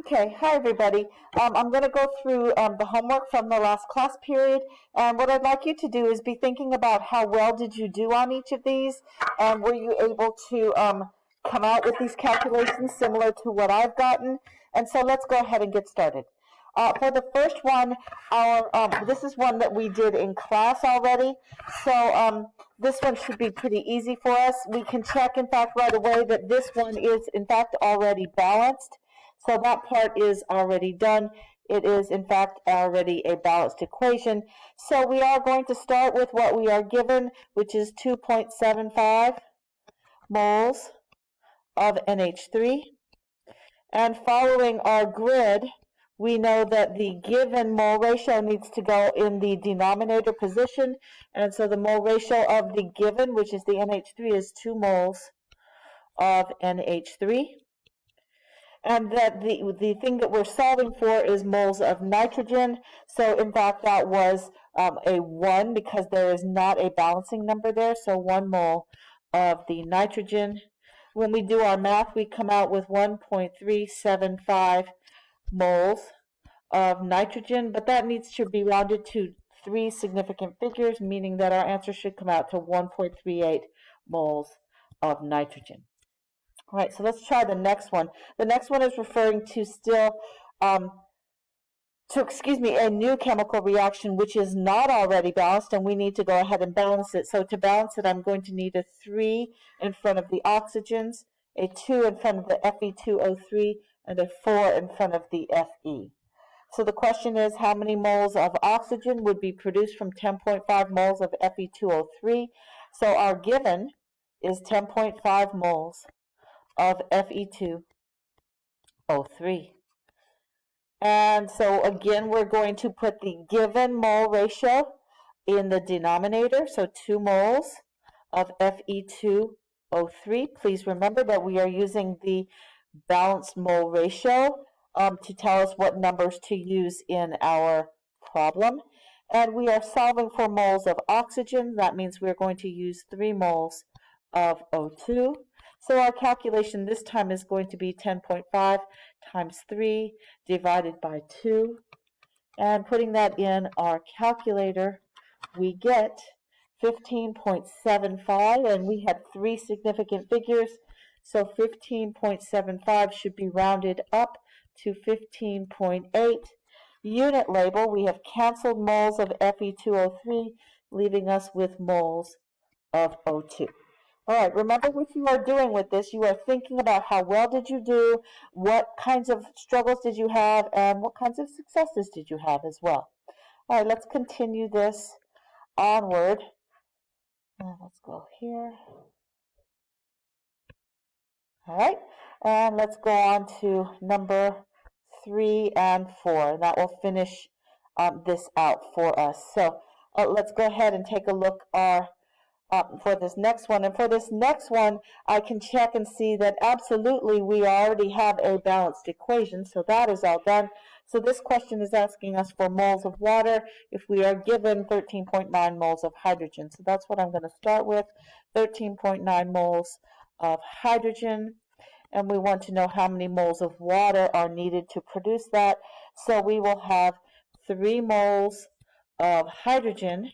Okay, hi everybody. I'm going to go through the homework from the last class period, and what I'd like you to do is be thinking about how well did you do on each of these, and were you able to come out with these calculations similar to what I've gotten? And so let's go ahead and get started. For the first one, this is one that we did in class already, so this one should be pretty easy for us. We can check, in fact, right away that this one is, in fact, already balanced. So that part is already done. It is, in fact, already a balanced equation. So we are going to start with what we are given, which is 2.75 moles of NH3. And following our grid, we know that the given mole ratio needs to go in the denominator position. And so the mole ratio of the given, which is the NH3, is 2 moles of NH3. And that the thing that we're solving for is moles of nitrogen. So in fact, that was a 1 because there is not a balancing number there. So 1 mole of the nitrogen. When we do our math, we come out with 1.375 moles of nitrogen, but that needs to be rounded to 3 significant figures, meaning that our answer should come out to 1.38 moles of nitrogen. All right, so let's try the next one. The next one is referring to a new chemical reaction which is not already balanced, and we need to go ahead and balance it. So to balance it, I'm going to need a 3 in front of the oxygens, a 2 in front of the Fe2O3, and a 4 in front of the Fe. So the question is, how many moles of oxygen would be produced from 10.5 moles of Fe2O3? So our given is 10.5 moles of Fe2O3. And so again, we're going to put the given mole ratio in the denominator, so 2 moles of Fe2O3. Please remember that we are using the balanced mole ratio to tell us what numbers to use in our problem. And we are solving for moles of oxygen. That means we're going to use 3 moles of O2. So our calculation this time is going to be 10.5 times 3 divided by 2. And putting that in our calculator, we get 15.75, and we had 3 significant figures. So 15.75 should be rounded up to 15.8. Unit label, we have canceled moles of Fe2O3, leaving us with moles of O2. All right, remember what you are doing with this. You are thinking about how well did you do, what kinds of struggles did you have, and what kinds of successes did you have as well. All right, let's continue this onward. Let's go here. All right, and let's go on to number 3 and 4. That will finish this out for us. So let's go ahead and take a look for this next one. And for this next one, I can check and see that absolutely we already have a balanced equation, so that is all done. So this question is asking us for moles of water if we are given 13.9 moles of hydrogen. So that's what I'm going to start with, 13.9 moles of hydrogen. And we want to know how many moles of water are needed to produce that. So we will have 3 moles of hydrogen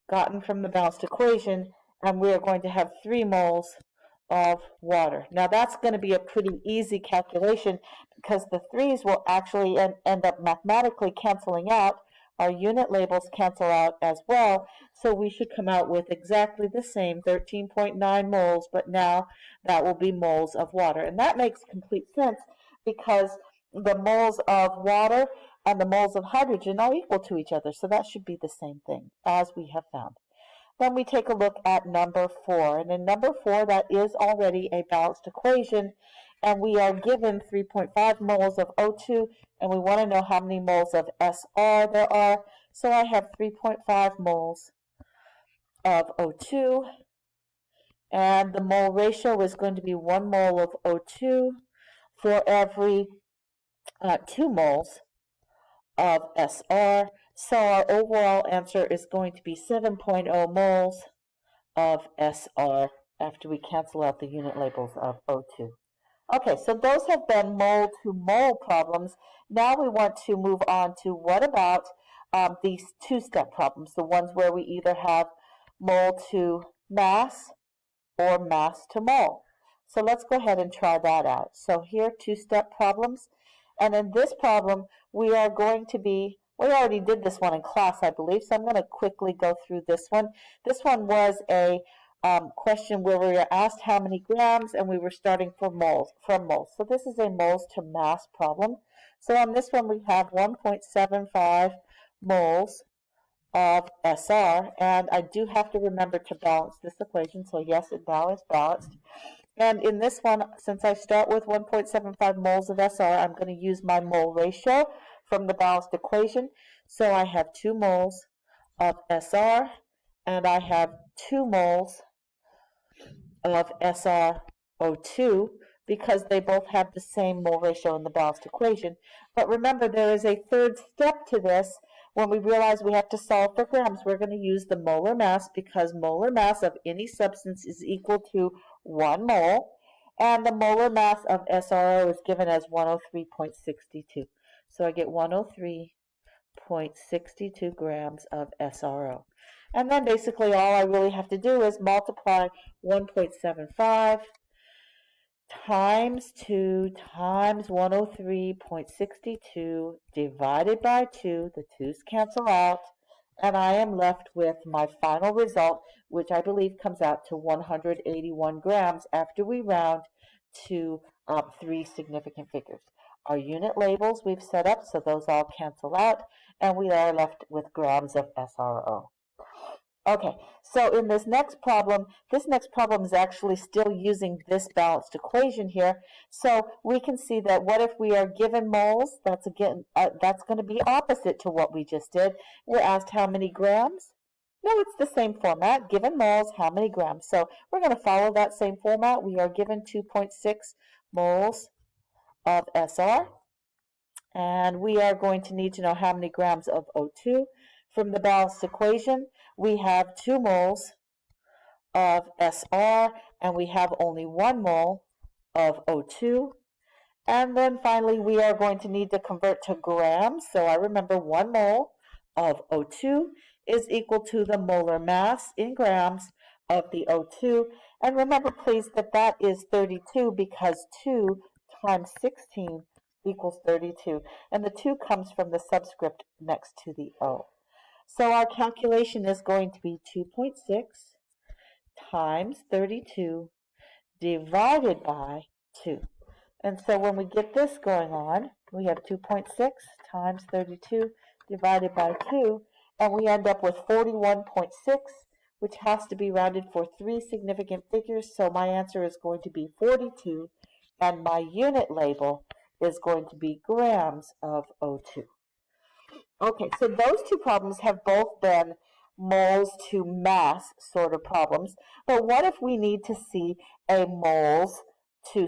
gotten from the balanced equation, and we are going to have 3 moles of water. Now that's going to be a pretty easy calculation because the 3's will actually end up mathematically canceling out. Our unit labels cancel out as well, so we should come out with exactly the same 13.9 moles, but now that will be moles of water. And that makes complete sense because the moles of water and the moles of hydrogen are equal to each other, so that should be the same thing as we have found. Then we take a look at number 4, and in number 4 that is already a balanced equation, and we are given 3.5 moles of O2, and we want to know how many moles of SR there are. So I have 3.5 moles of O2, and the mole ratio is going to be 1 mole of O2 for every 2 moles of SR. So our overall answer is going to be 7.0 moles of SR after we cancel out the unit labels of O2. Okay, so those have been mole to mole problems. Now we want to move on to what about these two-step problems, the ones where we either have mole to mass or mass to mole. So let's go ahead and try that out. So here are two-step problems. And in this problem, we are going to be, we already did this one in class, I believe, so I'm going to quickly go through this one. This one was a question where we were asked how many grams, and we were starting from moles. So this is a moles to mass problem. So on this one, we have 1.75 moles of SR, and I do have to remember to balance this equation, so yes, it now is balanced. And in this one, since I start with 1.75 moles of SR, I'm going to use my mole ratio from the balanced equation. So I have 2 moles of SR, and I have 2 moles of SrO2 because they both have the same mole ratio in the balanced equation. But remember, there is a third step to this. When we realize we have to solve for grams, we're going to use the molar mass because molar mass of any substance is equal to 1 mole, and the molar mass of SRO is given as 103.62. So I get 103.62 grams of SRO. And then basically all I really have to do is multiply 1.75 times 2 times 103.62 divided by 2. The 2's cancel out, and I am left with my final result, which I believe comes out to 181 grams after we round to 3 significant figures. Our unit labels we've set up, so those all cancel out, and we are left with grams of SRO. Okay, so in this next problem is actually still using this balanced equation here. So we can see that what if we are given moles? That's going to be opposite to what we just did. We're asked how many grams? No, it's the same format. Given moles, how many grams? So we're going to follow that same format. We are given 2.6 moles of SR, and we are going to need to know how many grams of O2. From the balanced equation, we have 2 moles of SR, and we have only 1 mole of O2. And then finally, we are going to need to convert to grams. So I remember 1 mole of O2 is equal to the molar mass in grams of the O2. And remember, please, that that is 32 because 2 times 16 equals 32. And the 2 comes from the subscript next to the O. So our calculation is going to be 2.6 times 32 divided by 2. And so when we get this going on, we have 2.6 times 32 divided by 2, and we end up with 41.6, which has to be rounded for 3 significant figures. So my answer is going to be 42, and my unit label is going to be grams of O2. Okay, so those two problems have both been moles to mass sort of problems. But what if we need to see a mass to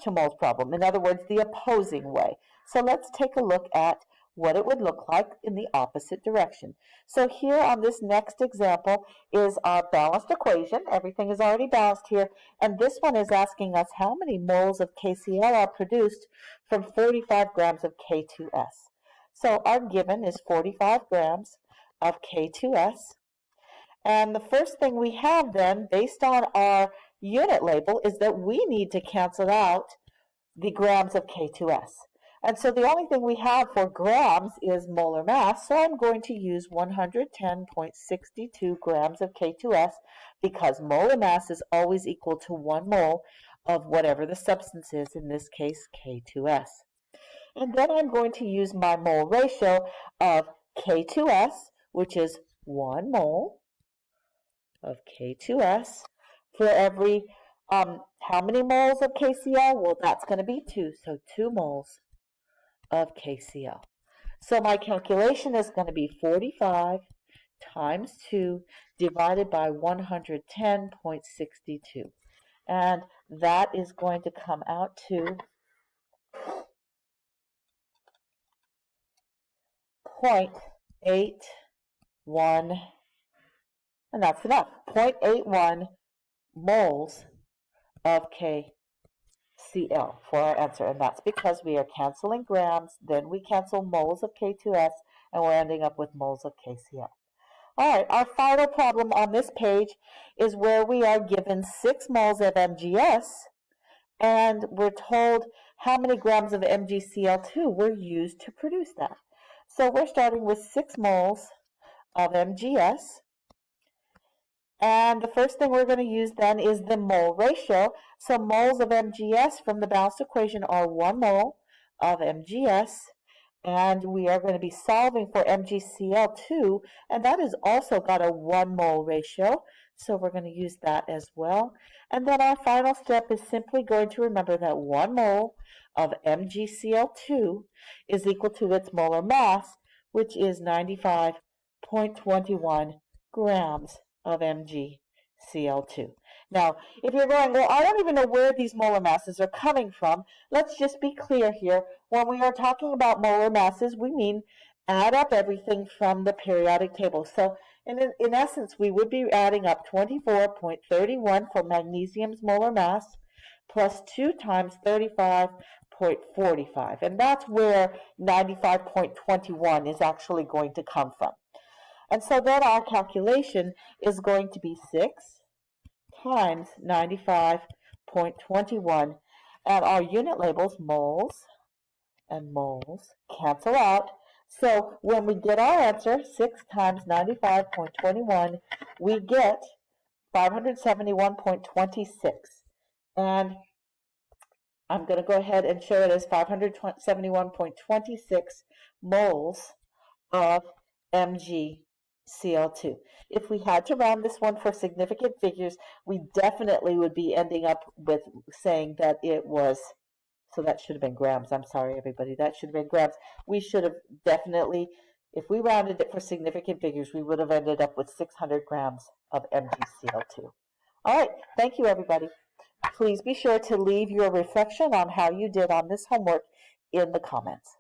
moles problem? In other words, the opposing way. So let's take a look at what it would look like in the opposite direction. So here on this next example is our balanced equation. Everything is already balanced here. And this one is asking us how many moles of KCl are produced from 45 grams of K2S. So our given is 45 grams of K2S. And the first thing we have then, based on our unit label, is that we need to cancel out the grams of K2S. And so the only thing we have for grams is molar mass, so I'm going to use 110.62 grams of K2S because molar mass is always equal to 1 mole of whatever the substance is, in this case K2S. And then I'm going to use my mole ratio of K2S, which is 1 mole of K2S for every, how many moles of KCl? Well, that's going to be 2, so 2 moles of KCl. So my calculation is going to be 45 times 2 divided by 110.62. And that is going to come out to 0.81, and that's enough, 0.81 moles of KCl. Cl for our answer, and that's because we are canceling grams, then we cancel moles of K2S, and we're ending up with moles of KCl. All right, our final problem on this page is where we are given 6 moles of MgS, and we're told how many grams of MgCl2 were used to produce that. So we're starting with 6 moles of MgS. And the first thing we're going to use then is the mole ratio. So moles of MgS from the balanced equation are 1 mole of MgS. And we are going to be solving for MgCl2, and that has also got a 1 mole ratio. So we're going to use that as well. And then our final step is simply going to remember that 1 mole of MgCl2 is equal to its molar mass, which is 95.21 grams of MgCl2. Now, if you're going, well, I don't even know where these molar masses are coming from, let's just be clear here. When we are talking about molar masses, we mean add up everything from the periodic table. So in essence, we would be adding up 24.31 for magnesium's molar mass plus 2 times 35.45. And that's where 95.21 is actually going to come from. And so then our calculation is going to be 6 times 95.21. And our unit labels, moles and moles, cancel out. So when we get our answer, 6 times 95.21, we get 571.26. And I'm going to go ahead and show it as 571.26 moles of MgCl2. If we had to round this one for significant figures, we definitely would be ending up with saying that it was, so that should have been grams. I'm sorry, everybody. That should have been grams. We should have definitely, if we rounded it for significant figures, we would have ended up with 600 grams of MgCl2. All right. Thank you, everybody. Please be sure to leave your reflection on how you did on this homework in the comments.